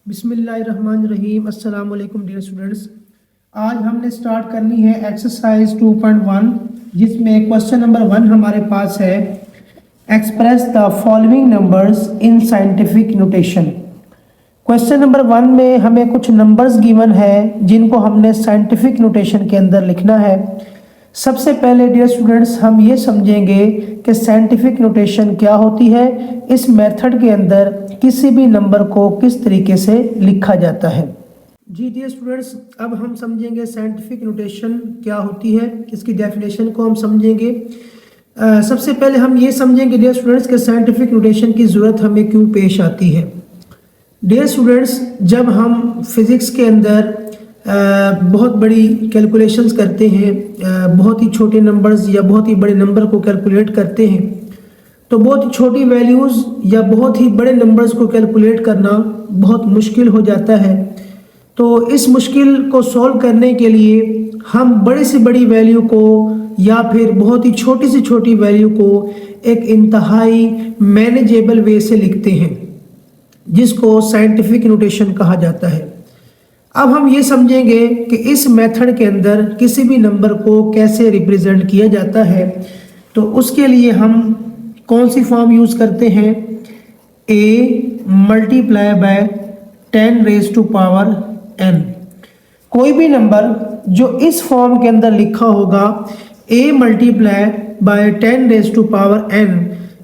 बिस्मिल्लाहिर्रहमानिर्रहीम। अस्सलाम वालेकुम डियर स्टूडेंट्स। आज हमने स्टार्ट करनी है एक्सरसाइज 2.1 जिसमें क्वेश्चन नंबर 1 हमारे पास है express the following numbers in scientific notation. Question number 1 में हमें कुछ नंबर्स गिवन है जिनको हमने साइंटिफिक नोटेशन के अंदर लिखना है। सबसे पहले डियर स्टूडेंट्स हम ये समझेंगे कि साइंटिफिक नोटेशन क्या होती है, इस मेथड के अंदर किसी भी नंबर को किस तरीके से लिखा जाता है। जी डियर स्टूडेंट्स, अब हम समझेंगे साइंटिफिक नोटेशन क्या होती है, इसकी डेफिनेशन को हम समझेंगे। सबसे पहले हम ये समझेंगे डियर स्टूडेंट्स कि साइंटिफिक नोटेशन की ज़रूरत हमें क्यों पेश आती है। डियर स्टूडेंट्स, जब हम फिज़िक्स के अंदर बहुत बड़ी कैलकुलेशंस करते हैं, बहुत ही छोटे नंबर्स या बहुत ही बड़े नंबर को कैलकुलेट करते हैं, तो बहुत ही छोटी वैल्यूज़ या बहुत ही बड़े नंबर्स को कैलकुलेट करना बहुत मुश्किल हो जाता है। तो इस मुश्किल को सॉल्व करने के लिए हम बड़ी से बड़ी वैल्यू को या फिर बहुत ही छोटी से छोटी वैल्यू को एक इंतहाई मैनेजेबल वे से लिखते हैं, जिसको साइंटिफिक नोटेशन कहा जाता है। अब हम ये समझेंगे कि इस मेथड के अंदर किसी भी नंबर को कैसे रिप्रेजेंट किया जाता है। तो उसके लिए हम कौन सी फॉर्म यूज़ करते हैं, a multiply by 10 raise to power n। कोई भी नंबर जो इस फॉर्म के अंदर लिखा होगा a multiply by 10 raise to power n,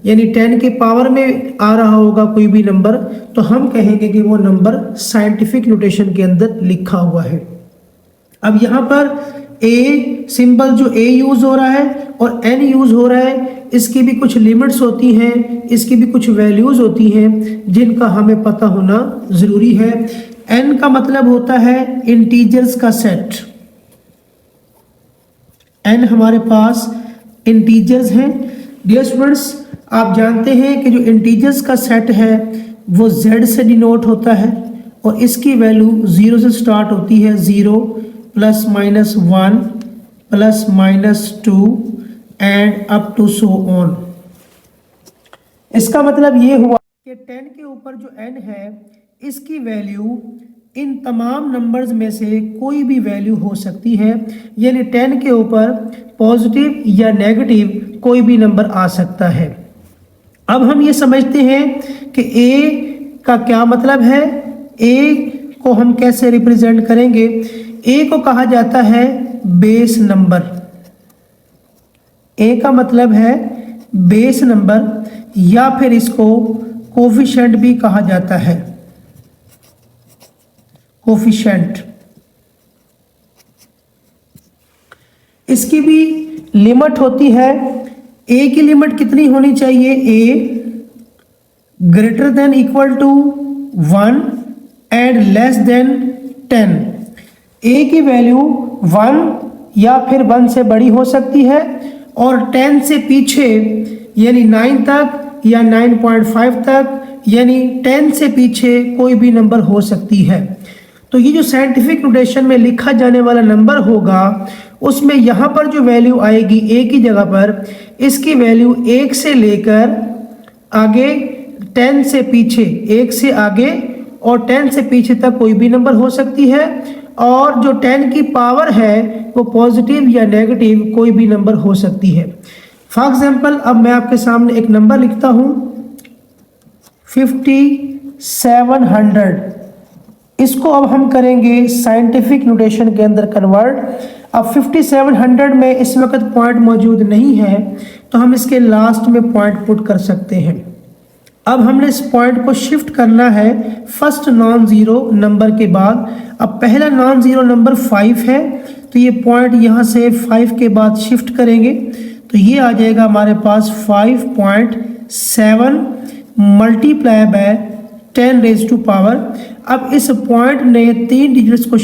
यानी 10 के पावर में आ रहा होगा कोई भी नंबर, तो हम कहेंगे कि वो नंबर साइंटिफिक नोटेशन के अंदर लिखा हुआ है। अब यहाँ पर a सिंबल जो a यूज़ हो रहा है और n यूज़ हो रहा है, इसकी भी कुछ लिमिट्स होती हैं, इसकी भी कुछ वैल्यूज़ होती हैं जिनका हमें पता होना ज़रूरी है। n का मतलब होता है इंटीजर्स का सेट। n हमारे पास इंटीजर्स हैं। डियर स्टूडेंट्स, आप जानते हैं कि जो इंटीजर्स का सेट है वो z से डिनोट होता है और इसकी वैल्यू 0 से स्टार्ट होती है, 0 plus minus 1 plus minus 2 and up to so on. इसका मतलब ये हुआ कि 10 के ऊपर जो n है इसकी वैल्यू इन तमाम नंबर्स में से कोई भी वैल्यू हो सकती है, यानी 10 के ऊपर पॉजिटिव या नेगेटिव कोई भी नंबर आ सकता है। अब हम ये समझते हैं कि a का क्या मतलब है, a को हम कैसे रिप्रेजेंट करेंगे। a को कहा जाता है बेस नंबर। a का मतलब है बेस नंबर या फिर इसको कोफिशिएंट भी कहा जाता है, कोफिशिएंट। इसकी भी लिमिट होती है। a की लिमिट कितनी होनी चाहिए, a greater than equal to 1 and less than 10। a की वैल्यू 1 या फिर 1 से बड़ी हो सकती है और 10 से पीछे यानी 9 तक या 9.5 तक, यानी 10 से पीछे कोई भी नंबर हो सकती है। तो ये जो साइंटिफिक नोटेशन में लिखा जाने वाला नंबर होगा उसमें यहाँ पर जो वैल्यू आएगी a की जगह पर, इसकी वैल्यू 1 से लेकर आगे 10 से पीछे, 1 से आगे और 10 से पीछे तक कोई भी नंबर हो सकती है, और जो 10 की पावर है वो पॉजिटिव या नेगेटिव कोई भी नंबर हो सकती है। फॉर एग्जांपल, अब मैं आपके सामने एक नंबर लिखता हूँ 5700। इसको अब हम करेंगे साइंटिफिक नोटेशन के अंदर कन्वर्ट। अब 5700 में इस वक्त पॉइंट मौजूद नहीं है तो हम इसके लास्ट में पॉइंट पुट कर सकते हैं। अब हमने इस पॉइंट को शिफ्ट करना है फर्स्ट नॉन ज़ीरो नंबर के बाद। अब पहला नॉन ज़ीरो नंबर 5 है तो ये पॉइंट यहाँ से 5 के बाद शिफ्ट करेंगे तो ये आ जाएगा हमारे पास 5.7 multiply by 10 raise to power. अब इस पॉइंट ने 3 डिजिट्स को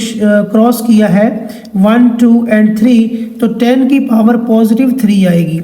क्रॉस किया है, 1 2 एंड 3, तो 10 की पावर पॉजिटिव 3 आएगी।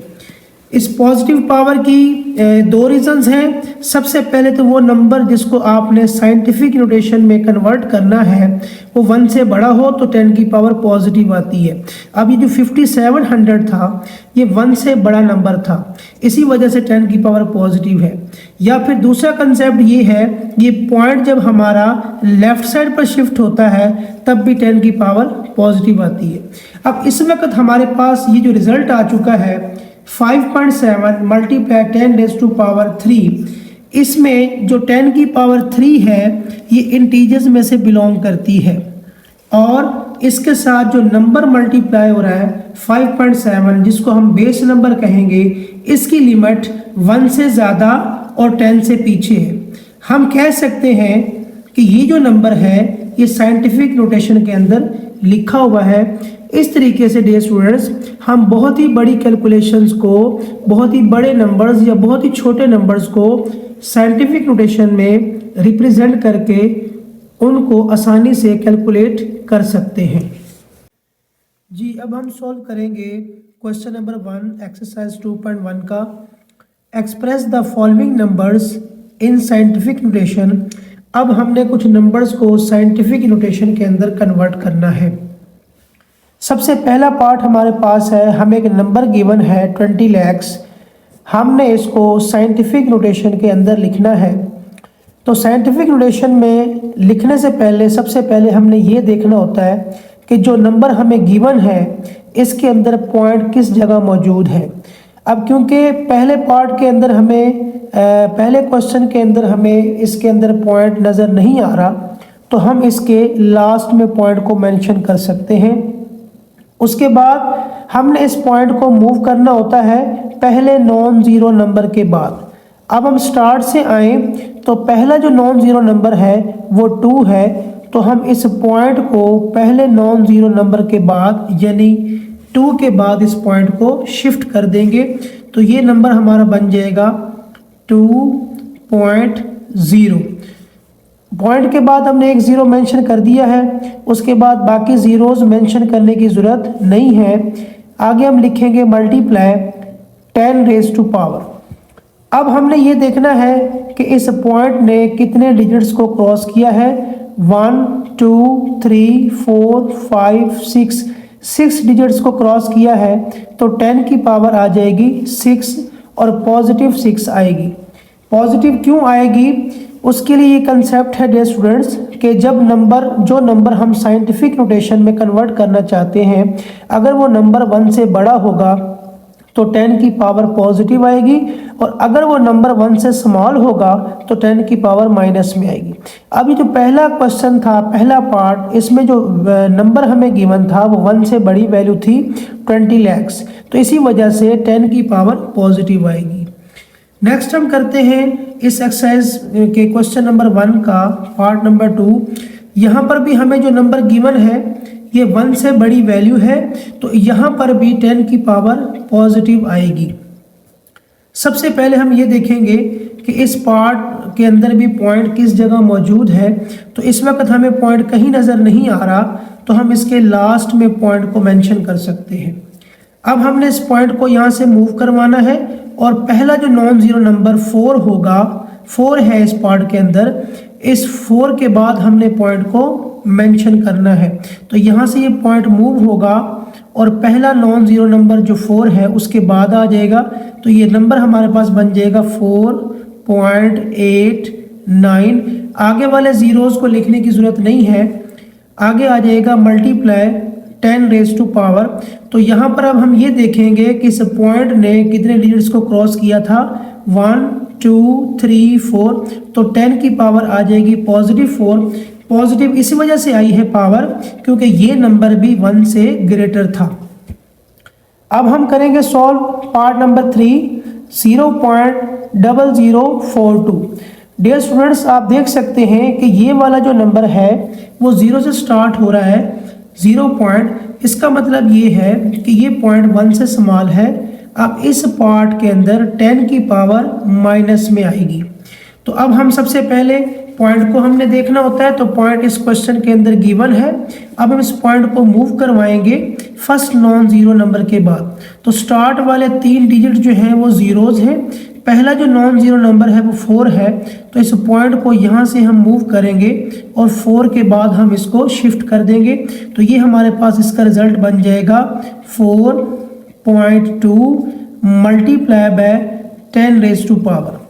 इस पॉजिटिव पावर की 2 रीजंस हैं। सबसे पहले तो वो नंबर जिसको आपने साइंटिफिक नोटेशन में कन्वर्ट करना है वो 1 से बड़ा हो तो 10 की पावर पॉजिटिव आती है। अब ये जो 5700 था ये 1 से बड़ा नंबर था, इसी वजह से 10 की पावर पॉजिटिव है। या फिर दूसरा कंसेप्ट ये है, ये पॉइंट जब हमारा लेफ्ट साइड पर शिफ्ट होता है तब भी 10 की पावर पॉजिटिव आती है। अब इस वक्त हमारे पास ये जो रिजल्ट आ चुका है 5.7 मल्टीप्लाई 10 रेज़ टू पावर 3, इसमें जो 10 की पावर 3 है ये इंटीजर्स में से बिलोंग करती है और इसके साथ जो नंबर मल्टीप्लाई हो रहा है 5.7 जिसको हम बेस नंबर कहेंगे, इसकी लिमिट 1 से ज़्यादा और 10 से पीछे है। हम कह सकते हैं कि ये जो नंबर है ये साइंटिफिक नोटेशन के अंदर लिखा हुआ है। इस तरीके से डियर स्टूडेंट्स हम बहुत ही बड़ी कैलकुलेशंस को, बहुत ही बड़े नंबर्स या बहुत ही छोटे नंबर्स को साइंटिफिक नोटेशन में रिप्रेजेंट करके उनको आसानी से कैलकुलेट कर सकते हैं। जी अब हम सॉल्व करेंगे क्वेश्चन नंबर 1 एक्सरसाइज 2.1 का। Express the following numbers in scientific notation. अब हमने कुछ नंबर्स को साइंटिफिक नोटेशन के अंदर कन्वर्ट करना है। सबसे पहला पार्ट हमारे पास है, हमें एक नंबर गिवन है 20 lakhs, हमने इसको साइंटिफिक नोटेशन के अंदर लिखना है। तो साइंटिफिक नोटेशन में लिखने से पहले सबसे पहले हमने ये देखना होता है कि जो नंबर हमें गिवन है इसके अंदर पॉइंट किस जगह मौजूद है। अब क्योंकि पहले पार्ट के अंदर हमें पहले क्वेश्चन के अंदर हमें इसके अंदर पॉइंट नज़र नहीं आ रहा, तो हम इसके लास्ट में पॉइंट को मेंशन कर सकते हैं। उसके बाद हमने इस पॉइंट को मूव करना होता है पहले नॉन ज़ीरो नंबर के बाद। अब हम स्टार्ट से आए तो पहला जो नॉन ज़ीरो नंबर है वो 2 है, तो हम इस पॉइंट को पहले नॉन ज़ीरो नंबर के बाद यानी 2 के बाद इस पॉइंट को शिफ्ट कर देंगे। तो ये नंबर हमारा बन जाएगा 2.0। पॉइंट के बाद हमने एक ज़ीरो मेंशन कर दिया है, उसके बाद बाकी ज़ीरोज़ मेंशन करने की ज़रूरत नहीं है। आगे हम लिखेंगे मल्टीप्लाई 10 रेज़ टू पावर। अब हमने ये देखना है कि इस पॉइंट ने कितने डिजिट्स को क्रॉस किया है। 1 2 3 4 5 6 डिजिट्स को क्रॉस किया है, तो 10 की पावर आ जाएगी 6 और पॉजिटिव 6 आएगी। पॉजिटिव क्यों आएगी, उसके लिए ये कंसेप्ट है डियर स्टूडेंट्स कि जब जो नंबर हम साइंटिफिक नोटेशन में कन्वर्ट करना चाहते हैं, अगर वो नंबर 1 से बड़ा होगा तो 10 की पावर पॉजिटिव आएगी, और अगर वो नंबर 1 से स्मॉल होगा तो 10 की पावर माइनस में आएगी। अभी जो पहला क्वेश्चन था, पहला पार्ट, इसमें जो नंबर हमें गिवन था वो 1 से बड़ी वैल्यू थी 20 lakhs, तो इसी वजह से 10 की पावर पॉजिटिव आएगी। नेक्स्ट हम करते हैं इस एक्सरसाइज के क्वेश्चन नंबर 1 का पार्ट नंबर 2। यहाँ पर भी हमें जो नंबर गिवन है ये 1 से बड़ी वैल्यू है, तो यहाँ पर भी 10 की पावर पॉजिटिव आएगी। सबसे पहले हम ये देखेंगे कि इस पार्ट के अंदर भी पॉइंट किस जगह मौजूद है। तो इस वक्त हमें पॉइंट कहीं नज़र नहीं आ रहा, तो हम इसके लास्ट में पॉइंट को मेंशन कर सकते हैं। अब हमने इस पॉइंट को यहाँ से मूव करवाना है, और पहला जो नॉन ज़ीरो नंबर 4 होगा, 4 है इस पार्ट के अंदर, इस 4 के बाद हमने पॉइंट को मेंशन करना है। तो यहाँ से ये पॉइंट मूव होगा और पहला नॉन ज़ीरो नंबर जो 4 है उसके बाद आ जाएगा, तो ये नंबर हमारे पास बन जाएगा 4.89। आगे वाले ज़ीरोज़ को लिखने की ज़रूरत नहीं है, आगे आ जाएगा मल्टीप्लाई 10 रेज़ टू पावर। तो यहाँ पर अब हम ये देखेंगे कि इस पॉइंट ने कितने डिजिट्स को क्रॉस किया था, 1 2 3 4, तो 10 की पावर आ जाएगी पॉजिटिव 4। पॉजिटिव इसी वजह से आई है पावर क्योंकि ये नंबर भी 1 से ग्रेटर था। अब हम करेंगे solve part number 3 0.0042। Dear students आप देख सकते हैं कि ये वाला जो नंबर है वो 0 से स्टार्ट हो रहा है, 0 पॉइंट, इसका मतलब ये है कि ये पॉइंट 1 से स्मॉल है। अब इस पार्ट के अंदर 10 की पावर माइनस में आएगी। तो अब हम सबसे पहले पॉइंट को हमने देखना होता है, तो पॉइंट इस क्वेश्चन के अंदर गिवन है। अब हम इस पॉइंट को मूव करवाएंगे फर्स्ट नॉन ज़ीरो नंबर के बाद। तो स्टार्ट वाले 3 डिजिट जो हैं वो ज़ीरोज़ हैं। पहला जो नॉन ज़ीरो नंबर है वो 4 है, तो इस पॉइंट को यहाँ से हम मूव करेंगे और 4 के बाद हम इसको शिफ्ट कर देंगे। तो ये हमारे पास इसका रिजल्ट बन जाएगा 4.2 multiply by 10 raise to power.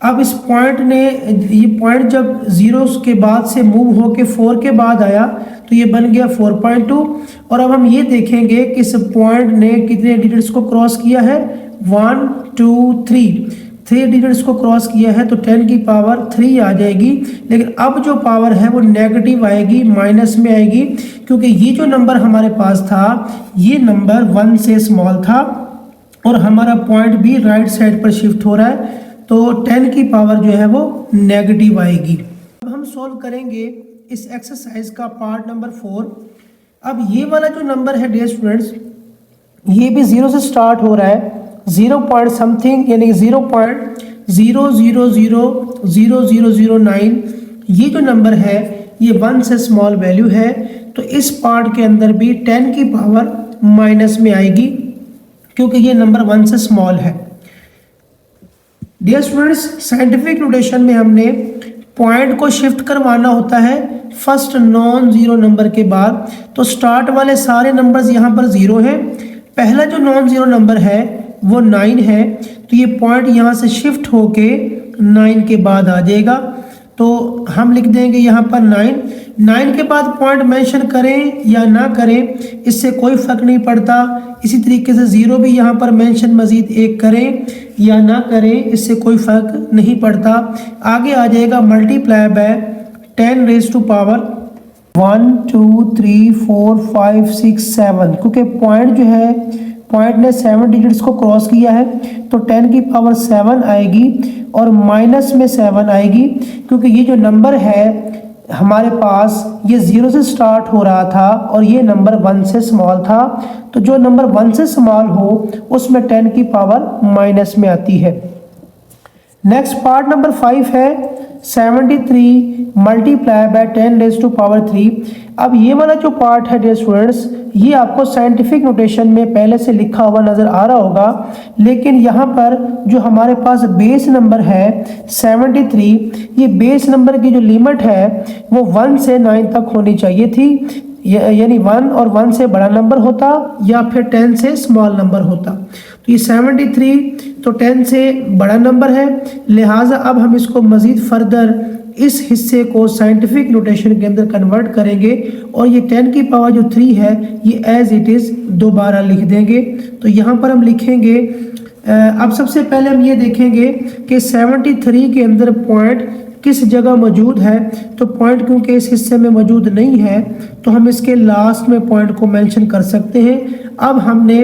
अब इस पॉइंट ने, ये पॉइंट जब 0 के बाद से मूव होके 4 के बाद आया तो ये बन गया 4.2। और अब हम ये देखेंगे कि इस पॉइंट ने कितने डिजिट्स को क्रॉस किया है, 1 2 3 डिजिट्स को क्रॉस किया है, तो 10 की पावर 3 आ जाएगी। लेकिन अब जो पावर है वो नेगेटिव आएगी, माइनस में आएगी, क्योंकि ये जो नंबर हमारे पास था ये नंबर 1 से स्मॉल था और हमारा पॉइंट भी राइट साइड पर शिफ्ट हो रहा है, तो 10 की पावर जो है वो नेगेटिव आएगी। अब हम सॉल्व करेंगे इस एक्सरसाइज का पार्ट नंबर 4। अब ये वाला जो नंबर है डियर स्टूडेंट्स, ये भी 0 से स्टार्ट हो रहा है, 0 पॉइंट समथिंग यानी 0.000009। ये जो नंबर है ये 1 से स्मॉल वैल्यू है, तो इस पार्ट के अंदर भी 10 की पावर माइनस में आएगी क्योंकि ये नंबर 1 से स्मॉल है। डियर स्टूडेंट्स, साइंटिफिक नोटेशन में हमने पॉइंट को शिफ्ट करवाना होता है फर्स्ट नॉन जीरो नंबर के बाद, तो स्टार्ट वाले सारे नंबर्स यहाँ पर 0 हैं। पहला जो नॉन जीरो नंबर है वो 9 है, तो ये पॉइंट यहाँ से शिफ्ट होके 9 के बाद आ जाएगा, तो हम लिख देंगे यहाँ पर 9 के बाद पॉइंट मेंशन करें या ना करें इससे कोई फ़र्क नहीं पड़ता। इसी तरीके से 0 भी यहाँ पर मेंशन मज़ीद एक करें या ना करें इससे कोई फ़र्क नहीं पड़ता। आगे आ जाएगा multiply by 10 raise to power 1 2 3 4 5 6 7, क्योंकि पॉइंट जो है पॉइंट ने 7 डिजिट्स को क्रॉस किया है, तो 10 की पावर 7 आएगी और माइनस में 7 आएगी, क्योंकि ये जो नंबर है हमारे पास ये 0 से स्टार्ट हो रहा था और ये नंबर 1 से स्मॉल था, तो जो नंबर 1 से स्मॉल हो उसमें 10 की पावर माइनस में आती है। नेक्स्ट पार्ट नंबर 5 है 73 multiply by 10 raise to power 3। अब ये वाला जो पार्ट है डियर स्टूडेंट्स, ये आपको साइंटिफिक नोटेशन में पहले से लिखा हुआ नज़र आ रहा होगा, लेकिन यहाँ पर जो हमारे पास बेस नंबर है 73, ये बेस नंबर की जो लिमिट है वो 1 से 9 तक होनी चाहिए थी, यानी 1 और 1 से बड़ा नंबर होता या फिर 10 से स्मॉल नंबर होता। तो ये 73 तो 10 से बड़ा नंबर है, लिहाजा अब हम इसको मज़ीद फर्दर इस हिस्से को साइंटिफिक नोटेशन के अंदर कन्वर्ट करेंगे और ये 10 की पावर जो 3 है ये एज इट इज़ दोबारा लिख देंगे। तो यहाँ पर हम लिखेंगे, अब सबसे पहले हम ये देखेंगे कि 73 के अंदर पॉइंट किस जगह मौजूद है, तो पॉइंट क्योंकि इस हिस्से में मौजूद नहीं है तो हम इसके लास्ट में पॉइंट को मेंशन कर सकते हैं। अब हमने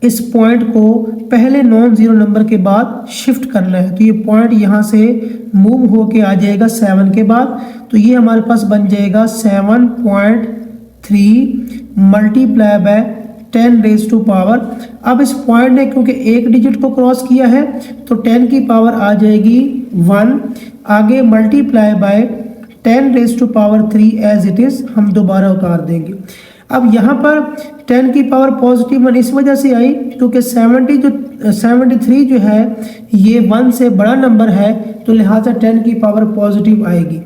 इस पॉइंट को पहले नॉन जीरो नंबर के बाद शिफ्ट करना है, तो ये पॉइंट यहाँ से मूव होके आ जाएगा 7 के बाद, तो ये हमारे पास बन जाएगा 7.3 multiply by 10 raise to power. अब इस पॉइंट ने क्योंकि एक डिजिट को क्रॉस किया है तो 10 की पावर आ जाएगी 1, आगे multiply by 10 raise to power 3 as it is हम दोबारा उतार देंगे। अब यहाँ पर 10 की पावर पॉजिटिव 1 इस वजह से आई क्योंकि 73 जो है ये 1 से बड़ा नंबर है, तो लिहाजा 10 की पावर पॉजिटिव आएगी।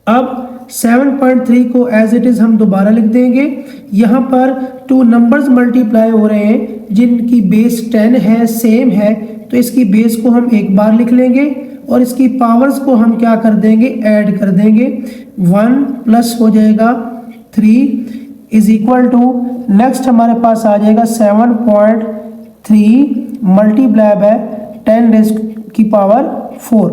अब 7.3 को एज इट इज़ हम दोबारा लिख देंगे। यहाँ पर 2 नंबर्स मल्टीप्लाई हो रहे हैं जिनकी बेस 10 है, सेम है, तो इसकी बेस को हम एक बार लिख लेंगे और इसकी पावर्स को हम क्या कर देंगे, ऐड कर देंगे। 1 प्लस हो जाएगा 3 इज इक्वल टू, नेक्स्ट हमारे पास आ जाएगा 7.3 मल्टीप्लाई बाय 10 रेज की पावर 4।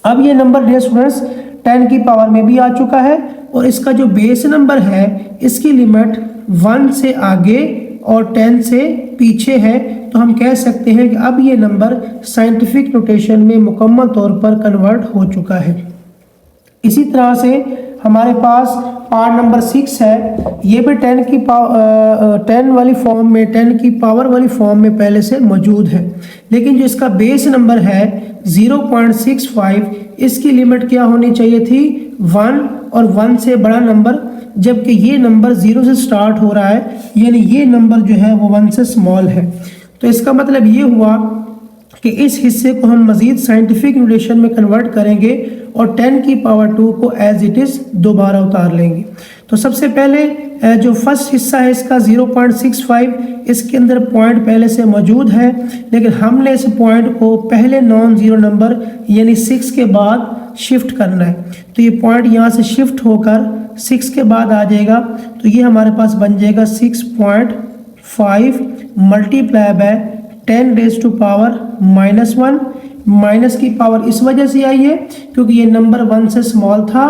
अब ये नंबर डियर स्टूडेंट्स 10 की पावर में भी आ चुका है और इसका जो बेस नंबर है इसकी लिमिट 1 से आगे और 10 से पीछे है, तो हम कह सकते हैं कि अब ये नंबर साइंटिफिक नोटेशन में मुकम्मल तौर पर कन्वर्ट हो चुका है। इसी तरह से हमारे पास पार्ट नंबर 6 है, ये भी 10 की पावर 10 वाली फॉर्म में, 10 की पावर वाली फॉर्म में पहले से मौजूद है, लेकिन जो इसका बेस नंबर है 0.65, इसकी लिमिट क्या होनी चाहिए थी, 1 और 1 से बड़ा नंबर, जबकि ये नंबर 0 से स्टार्ट हो रहा है, यानी ये नंबर जो है वो 1 से स्मॉल है। तो इसका मतलब ये हुआ कि इस हिस्से को हम मज़ीद साइंटिफिक नोटेशन में कन्वर्ट करेंगे और 10 की पावर 2 को एज इट इज़ दोबारा उतार लेंगे। तो सबसे पहले जो फर्स्ट हिस्सा है इसका 0.65, इसके अंदर पॉइंट पहले से मौजूद है, लेकिन हमने इस पॉइंट को पहले नॉन ज़ीरो नंबर यानी 6 के बाद शिफ्ट करना है। तो ये पॉइंट यहाँ से शिफ्ट होकर 6 के बाद आ जाएगा, तो ये हमारे पास बन जाएगा 6.5 multiply by 10 raise to power -1। Minus की पावर इस वजह से आई है क्योंकि ये नंबर 1 से स्मॉल था,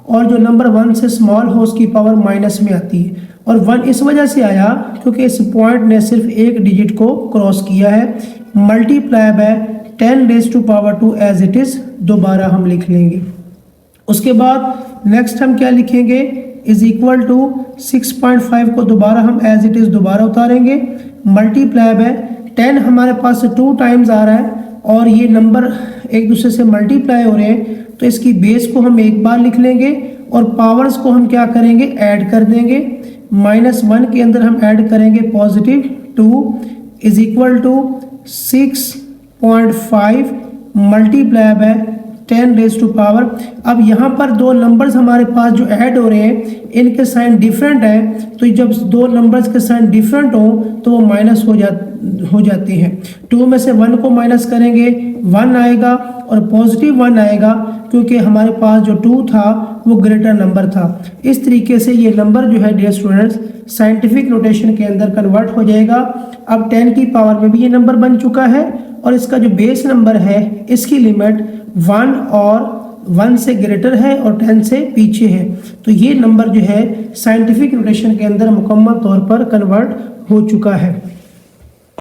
और जो नंबर 1 से स्मॉल हो उसकी पावर माइनस में आती है। और 1 इस वजह से आया क्योंकि इस पॉइंट ने सिर्फ एक डिजिट को क्रॉस किया है। Multiply by 10 raise to power 2 as it is दोबारा हम लिख लेंगे। उसके बाद नेक्स्ट हम क्या लिखेंगे, इज इक्वल टू 6.5 को दोबारा हम एज इट इज़ दोबारा उतारेंगे। मल्टीप्लाई बाय 10 हमारे पास 2 टाइम्स आ रहा है और ये नंबर एक दूसरे से मल्टीप्लाई हो रहे हैं, तो इसकी बेस को हम एक बार लिख लेंगे और पावर्स को हम क्या करेंगे, ऐड कर देंगे। -1 के अंदर हम ऐड करेंगे +2 is equal to 6.5 multiply by 10 raise to power. अब यहाँ पर दो नंबर्स हमारे पास जो ऐड हो रहे हैं इनके साइन डिफरेंट है, तो जब दो नंबर्स के साइन डिफरेंट हो तो वो माइनस हो जाती हैं। 2 में से 1 को माइनस करेंगे 1 आएगा और +1 आएगा क्योंकि हमारे पास जो 2 था वो ग्रेटर नंबर था। इस तरीके से ये नंबर जो है डियर स्टूडेंट्स साइंटिफिक नोटेशन के अंदर कन्वर्ट हो जाएगा। अब 10 की पावर में भी ये नंबर बन चुका है और इसका जो बेस नंबर है इसकी लिमिट 1 और 1 से ग्रेटर है और 10 से पीछे है। तो ये नंबर जो है साइंटिफिक नोटेशन के अंदर मुकम्मल तौर पर कन्वर्ट हो चुका है।